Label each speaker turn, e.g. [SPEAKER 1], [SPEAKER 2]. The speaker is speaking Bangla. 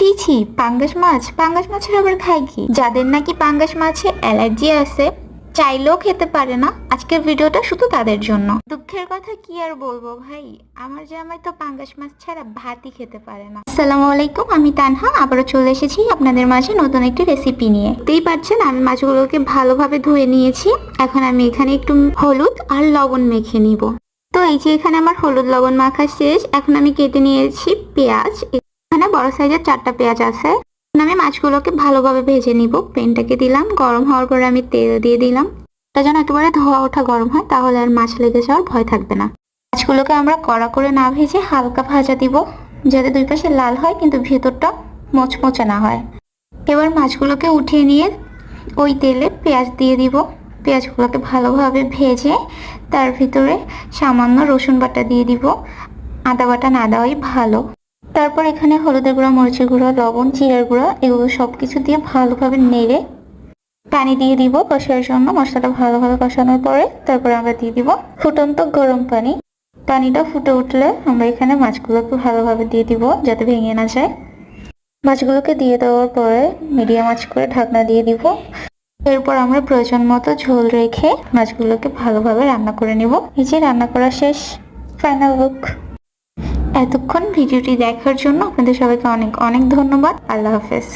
[SPEAKER 1] ছি ছি, পাঙ্গাস মাছের আবার খায় কি? যাদের নাকি পাঙ্গাস মাছে অ্যালার্জি আছে, চাইলেও খেতে পারে না, আজকের ভিডিওটা শুধু তাদের জন্য। দুঃখের কথা কি আর বলবো ভাই, আমার জামাই তো পাঙ্গাস মাছ ছাড়া ভাতই খেতে পারে না। আসসালামু আলাইকুম, আমি তানহা আবারও চলে এসেছি আপনাদের মাঝে নতুন একটি রেসিপি নিয়ে। দেখতেই পাচ্ছেন আমি মাছগুলোকে ভালোভাবে ধুয়ে নিয়েছি। এখন আমি এখানে একটু হলুদ আর লবণ মেখে নিব। তো এই যে এখানে আমার হলুদ লবণ মাখা শেষ। এখন আমি কেটে নিয়েছি পেঁয়াজ। এখানে বড় সাইজের 4টা পেঁয়াজ আছে। আমি মাছগুলোকে ভালোভাবে ভেজে নিব। প্যানটাকে দিলাম, গরম হওয়ার পরে আমি তেল দিয়ে দিলাম। এটা যেন একেবারে ধোয়া ওঠা গরম হয়, তাহলে আর মাছ লেগে যাওয়ার ভয় থাকবে না। মাছগুলোকে আমরা কড়া করে না ভেজে হালকা ভাজা দিব, যাতে দুই পাশে লাল হয় কিন্তু ভেতরটা মচমচে না হয়। এবার মাছগুলোকে উঠিয়ে নিয়ে ওই তেলে পেঁয়াজ দিয়ে দিব। পেঁয়াজগুলোকে ভালোভাবে ভেজে তার ভিতরে সামান্য রসুন বাটা দিয়ে দিব। আদা বাটা না দেওয়াই ভালো। তারপর এখানে হলুদের গুঁড়া, মরিচের গুঁড়া, লবণ, জিরার গুঁড়া এগুলো সবকিছু দিয়ে ভালোভাবে নেড়ে পানি দিয়ে দিব কষানোর জন্য। মশলাটা ভালোভাবে কষানোর পরে তারপরে আমরা দিয়ে দিব ফুটন্ত গরম পানি। পানিটা ফুটে উঠলে আমরা এখানে মাছগুলোকে ভালোভাবে দিয়ে দিব যাতে ভেঙে না যায়। মাছগুলোকে দিয়ে দেওয়ার পরে মিডিয়াম আঁচ করে ঢাকনা দিয়ে দিব। এরপর আমরা প্রয়োজন মতো ঝোল রেখে মাছগুলোকে ভালোভাবে রান্না করে নিব। এই যে রান্না করা শেষ, ফাইনাল লুক। এতক্ষণ ভিডিওটি দেখার জন্য আপনাদের সবাইকে অনেক অনেক ধন্যবাদ। আল্লাহ হাফেজ।